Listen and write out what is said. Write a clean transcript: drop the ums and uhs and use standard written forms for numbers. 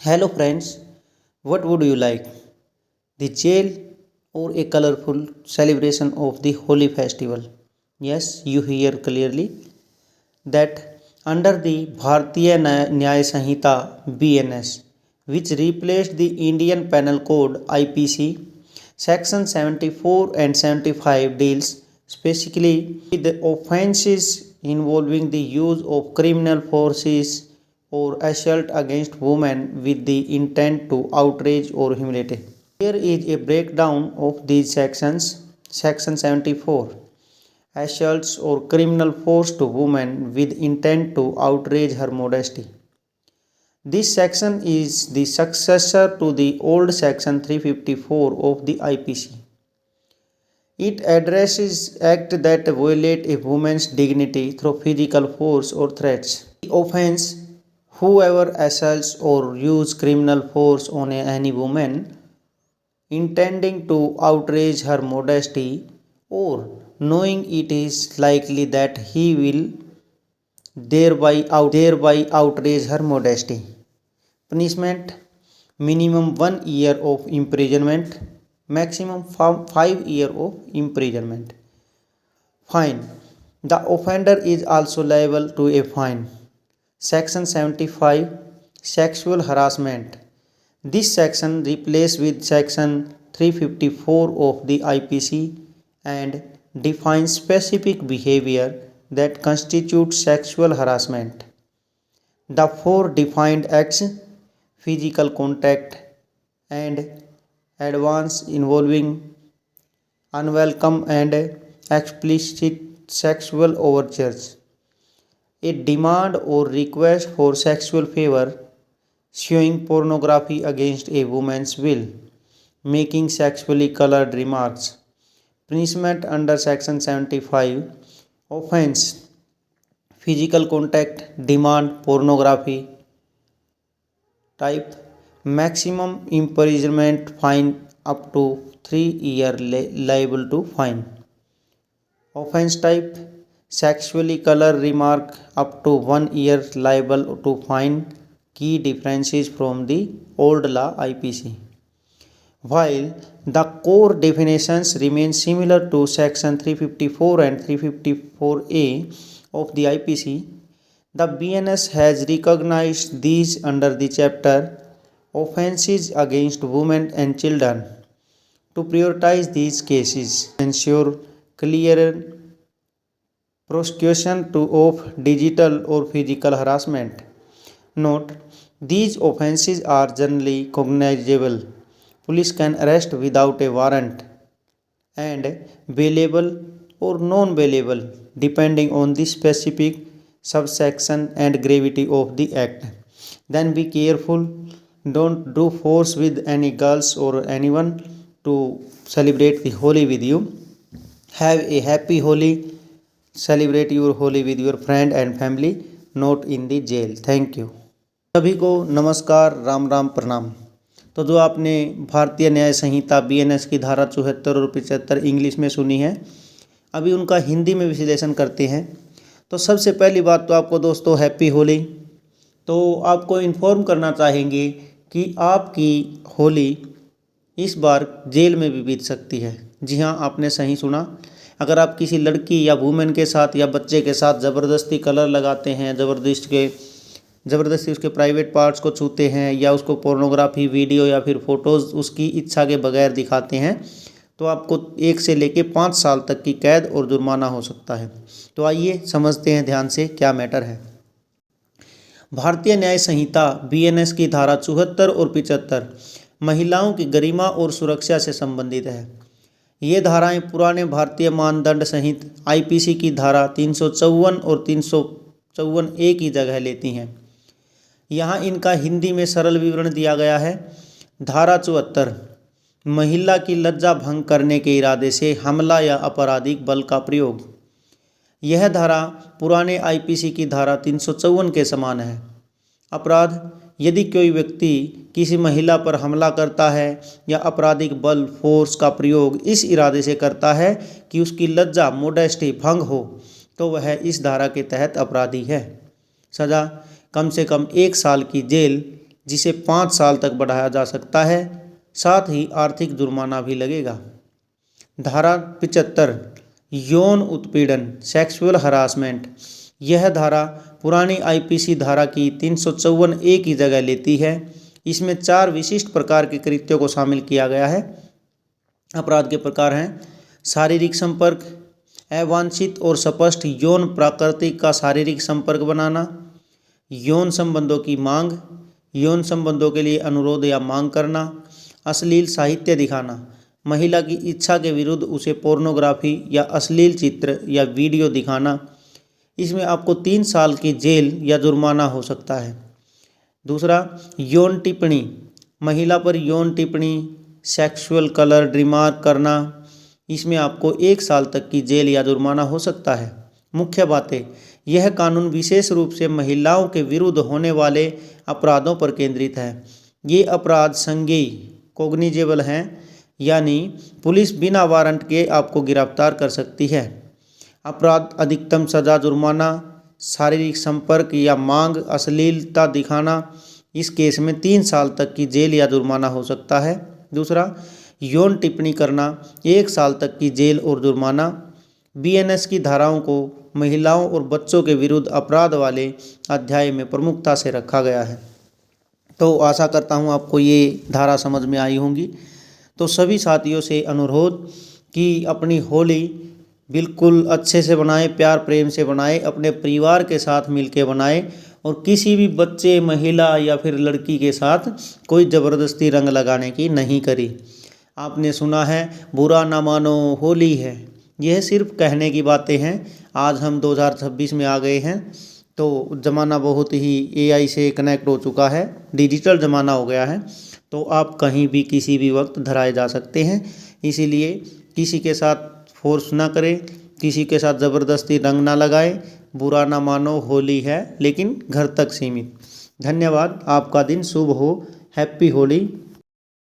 Hello friends, what would you like? The jail or a colorful celebration of the Holi festival? Yes, you hear clearly that under the Bharatiya Nyaya Sanhita BNS, which replaced the Indian Penal Code IPC, Section 74 and 75 deals specifically with the offences involving the use of criminal forces or assault against women with the intent to outrage or humiliate. Here is a breakdown of these sections. Section 74, assaults or criminal force to women with intent to outrage her modesty. This section is the successor to the old section 354 of the IPC. It addresses acts that violate a woman's dignity through physical force or threats. The offense, whoever assaults or uses criminal force on any woman intending to outrage her modesty or knowing it is likely that he will thereby outrage her modesty. Punishment: minimum 1 year of imprisonment, maximum 5 years of imprisonment. Fine: the offender is also liable to a fine. Section 75, sexual harassment. This section replaced with section 354 of the IPC and defines specific behavior that constitutes sexual harassment. The four defined acts: physical contact and advance involving unwelcome and explicit sexual overtures, a demand or request for sexual favor, showing pornography against a woman's will, making sexually colored remarks. Punishment under section 75: offense, physical contact, demand, pornography. Type: maximum imprisonment, fine up to 3 years, liable to fine. Offense type: sexually colored remark, up to 1 year, liable to fine. Key differences from the old law IPC. While the core definitions remain similar to section 354 and 354A of the IPC, the BNS has recognized these under the chapter Offences against Women and Children to prioritize these cases, ensure clear prosecution of digital or physical harassment. Note: these offences are generally cognizable. Police can arrest without a warrant and bailable or non-bailable depending on the specific subsection and gravity of the act. Then be careful, don't do force with any girls or anyone to celebrate the Holi with you. Have a happy Holi. Celebrate your Holi with your friend and family, not in the jail. Thank you. सभी को नमस्कार, राम राम, प्रणाम। तो जो आपने भारतीय न्याय संहिता BNS की धारा 74 और 75 इंग्लिश में सुनी है, अभी उनका हिंदी में विश्लेषण करते हैं। तो सबसे पहली बात तो आपको दोस्तों हैप्पी होली। तो आपको इन्फॉर्म करना चाहेंगे कि आपकी होली इस बार जेल में भी बीत सकती है। जी हाँ, आपने सही सुना। अगर आप किसी लड़की या वुमेन के साथ या बच्चे के साथ ज़बरदस्ती कलर लगाते हैं, ज़बरदस्ती उसके प्राइवेट पार्ट्स को छूते हैं या उसको पोर्नोग्राफी वीडियो या फिर फ़ोटोज़ उसकी इच्छा के बगैर दिखाते हैं, तो आपको 1 से लेकर 5 साल तक की कैद और जुर्माना हो सकता है। तो आइए समझते हैं ध्यान से क्या मैटर है। भारतीय न्याय संहिता BNS की धारा 74 और 75 महिलाओं की गरिमा और सुरक्षा से संबंधित है। ये धाराएं पुराने भारतीय मानदंड सहित IPC की धारा 354 और 354A की जगह लेती हैं। यहाँ इनका हिंदी में सरल विवरण दिया गया है। धारा 74, महिला की लज्जा भंग करने के इरादे से हमला या आपराधिक बल का प्रयोग। यह धारा पुराने IPC की धारा 354 के समान है। अपराध: यदि कोई व्यक्ति किसी महिला पर हमला करता है या आपराधिक बल फोर्स का प्रयोग इस इरादे से करता है कि उसकी लज्जा मोडेस्टी भंग हो, तो वह इस धारा के तहत अपराधी है। सज़ा: कम से कम 1 साल की जेल जिसे 5 साल तक बढ़ाया जा सकता है। साथ ही आर्थिक जुर्माना भी लगेगा। धारा 75 यौन उत्पीड़न सेक्सुअल हरासमेंट। यह धारा पुरानी आईपीसी धारा की 354A की जगह लेती है। इसमें 4 विशिष्ट प्रकार के कृत्यों को शामिल किया गया है। अपराध के प्रकार हैं शारीरिक संपर्क, अवांछित और स्पष्ट यौन प्रकृति का शारीरिक संपर्क बनाना, यौन संबंधों की मांग, यौन संबंधों के लिए अनुरोध या मांग करना, अश्लील साहित्य दिखाना, महिला की इच्छा के विरुद्ध उसे पोर्नोग्राफी या अश्लील चित्र या वीडियो दिखाना। इसमें आपको 3 साल की जेल या जुर्माना हो सकता है। दूसरा, यौन टिप्पणी, महिला पर यौन टिप्पणी, सेक्सुअल कलर रिमार्क करना। इसमें आपको 1 साल तक की जेल या जुर्माना हो सकता है। मुख्य बातें, यह कानून विशेष रूप से महिलाओं के विरुद्ध होने वाले अपराधों पर केंद्रित है। ये अपराध संज्ञेय कोग्निजेबल हैं, यानी पुलिस बिना वारंट के आपको गिरफ्तार कर सकती है। अपराध अधिकतम सजा जुर्माना, शारीरिक संपर्क या मांग, अश्लीलता दिखाना। इस केस में 3 साल तक की जेल या जुर्माना हो सकता है। दूसरा, यौन टिप्पणी करना, 1 साल तक की जेल और जुर्माना। बीएनएस की धाराओं को महिलाओं और बच्चों के विरुद्ध अपराध वाले अध्याय में प्रमुखता से रखा गया है। तो आशा करता हूँ आपको ये धारा समझ में आई होंगी। तो सभी साथियों से अनुरोध कि अपनी होली बिल्कुल अच्छे से बनाएं, प्यार प्रेम से बनाएं, अपने परिवार के साथ मिलके बनाएं और किसी भी बच्चे, महिला या फिर लड़की के साथ कोई ज़बरदस्ती रंग लगाने की नहीं करी। आपने सुना है बुरा ना मानो होली है, यह सिर्फ कहने की बातें हैं। आज हम 2026 में आ गए हैं, तो ज़माना बहुत ही एआई से कनेक्ट हो चुका है, डिजिटल ज़माना हो गया है। तो आप कहीं भी किसी भी वक्त धराए जा सकते हैं। इसीलिए किसी के साथ फोर्स ना करें, किसी के साथ ज़बरदस्ती रंग ना लगाएं। बुरा ना मानो होली है, लेकिन घर तक सीमित। धन्यवाद। आपका दिन शुभ हो। हैप्पी होली।